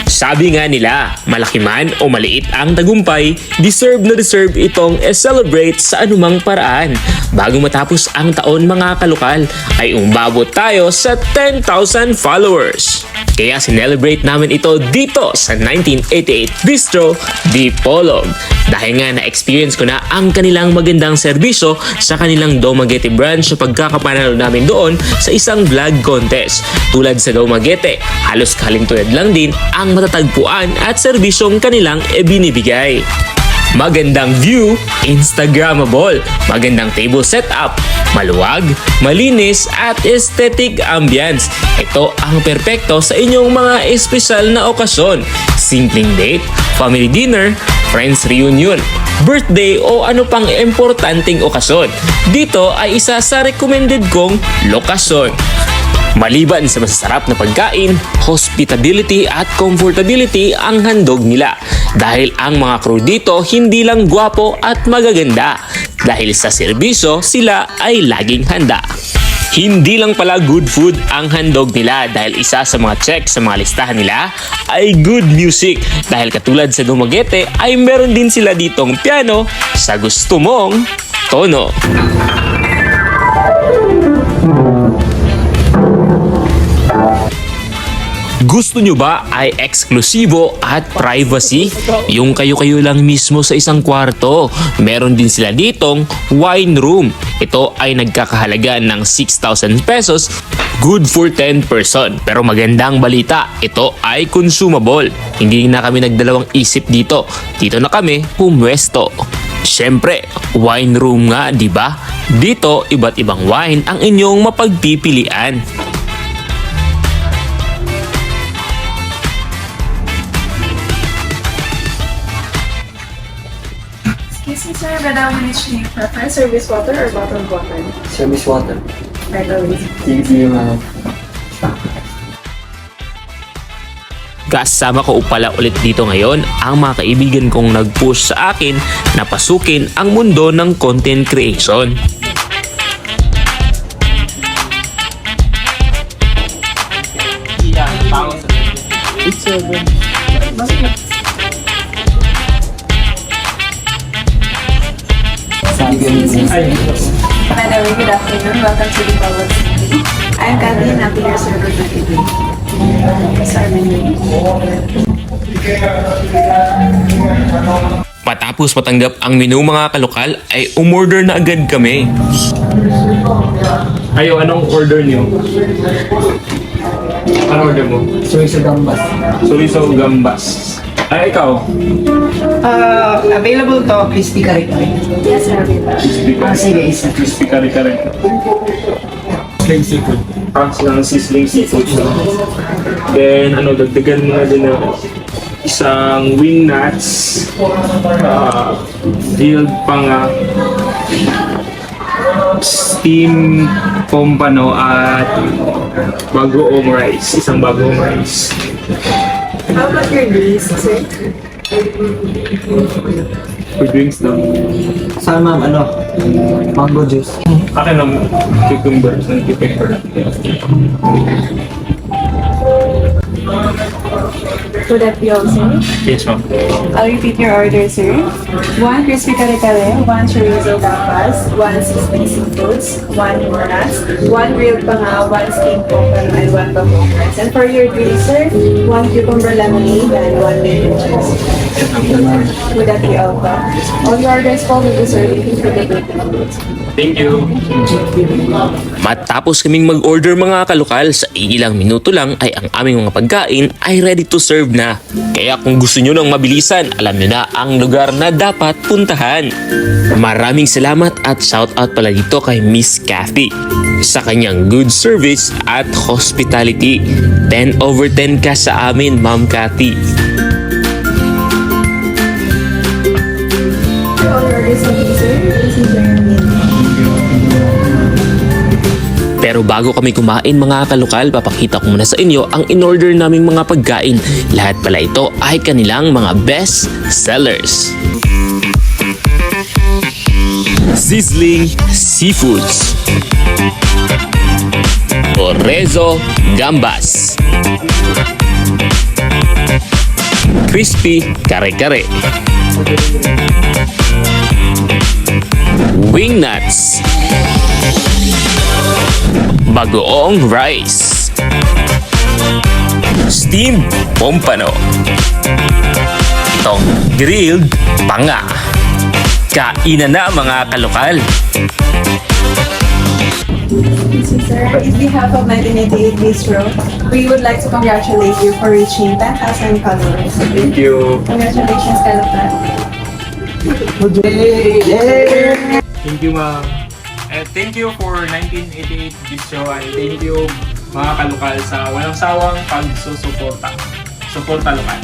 Sabi nga nila, malaki man o maliit ang tagumpay, deserve na deserve itong celebrate sa anumang paraan. Bago matapos ang taon mga kalokal, ay umabot tayo sa 10,000 followers. Kaya sinelebrate namin ito dito sa 1988 Bistro Dipolog. Dahil nga na-experience ko na ang kanilang magandang serbisyo sa kanilang Dumaguete branch sa pagkakapanalo namin doon sa isang vlog contest. Tulad sa Dumaguete, halos kalintulad lang din ang matatagpuan at serbisyong kanilang binibigay. Magandang view, Instagrammable, magandang table setup, maluwag, malinis at aesthetic ambience. Ito ang perpekto sa inyong mga espesyal na okasyon, simpleng date, family dinner, friends reunion, birthday o ano pang importanteng okasyon. Dito ay isa sa recommended kong lokasyon. Maliban sa masasarap na pagkain, hospitality at comfortability ang handog nila. Dahil ang mga crew dito hindi lang gwapo at magaganda. Dahil sa serbisyo, sila ay laging handa. Hindi lang pala good food ang handog nila dahil isa sa mga check sa mga listahan nila ay good music. Dahil katulad sa Dumaguete ay meron din sila ditong piano sa gusto mong tono. Gusto nyo ba ay eksklusibo at privacy? Yung kayo-kayo lang mismo sa isang kwarto. Meron din sila ditong wine room. Ito ay nagkakahalaga ng 6,000 pesos. Good for 10 person. Pero magandang balita, ito ay consumable. Hindi na kami nagdalawang isip dito. Dito na kami pumwesto. Siyempre, wine room nga, di ba? Dito, iba't ibang wine ang inyong mapagpipilian. Excuse me, sir, but which do you prefer, service water or bottled water? Service water. Right away. Thank you, ma'am. Kasama ko pala ulit dito ngayon ang mga kaibigan kong nag-push sa akin na pasukin ang mundo ng content creation. Excuse me, sir. By the way, good afternoon. Welcome to the Power City. I'm Kathy and I'll be your server for today. Sorry, Matapos matanggap ang menu mga kalokal ay umorder na agad kami. Ayo, anong order niyo? Anong order mo? Service gambas. Chorizo gambas. Ay, ikaw? Available to crispy kare-kare. Yes, sir. Crispy Sige, isa. Crispy kare-kare. Plain seafood. Pranks ng sizzling seafood. Then, dagdagan mo na din na isang wing nuts, grilled panga, steam pompano at bagoong rice. Isang bagoong rice. How about your drinks, sir? For drinks lang. Saan ma'am, mango juice. Akin lang, cucumber, and pepper. Would that be all, sir? Yes, ma'am. I'll repeat your order, sir. 1 crispy kare-kare, 1 chorizo gambas, 1 sizzling seafoods, 1 nuts, 1 grilled panga, 1 steamed pompano, and 1 bagoong rice. And for your drink, sir, 1 cucumber lemonade and 1 lemon juice. Would that be all, pa? All your orders po will be served for the good. Thank you. Matapos kaming mag-order mga kalokal, sa ilang minuto lang ay ang aming mga pagkain ay ready to serve na. Kaya kung gusto nyo ng mabilisan, alam nyo na ang lugar na dapat puntahan. Maraming salamat at shoutout pala dito kay Miss Kathy sa kanyang good service at hospitality. 10 over 10 ka sa amin, Ma'am Kathy. All your orders will be served. This is your meal. Pero bago kami kumain mga kalokal, papakita ko muna sa inyo ang in-order naming mga pagkain. Lahat pala ito ay kanilang mga best sellers. Sizzling Seafoods, Chorizo Gambas, crispy kare-kare. Wing nuts. Bagoong rice. Steamed pompano. Itong grilled panga. Kainan na mga kalokal. Sir, in behalf of 1988 Bistro, we would like to congratulate you for reaching 10,000 followers. Thank you. Congratulations, Kalokan. Thank you, ma'am. And thank you for 1988 Bistro and thank you mga kalokal sa walang sawang pagsusuporta. Suporta lokal.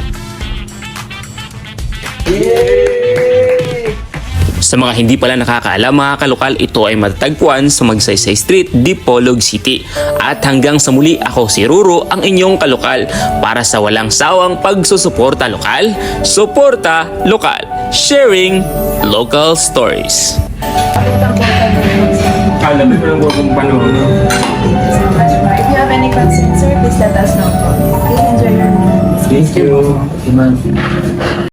Sa mga hindi pala nakakaalam mga kalokal, ito ay matatagpuan sa Magsaysay Street, Dipolog City. At hanggang sa muli, ako si Ruro, ang inyong kalokal para sa walang sawang pagsusuporta lokal, suporta lokal, sharing local stories. Alam mo lang kung paano. Thank you so much. If you have any concerns, sir, please let us know. Please enjoy your meal. Thank you.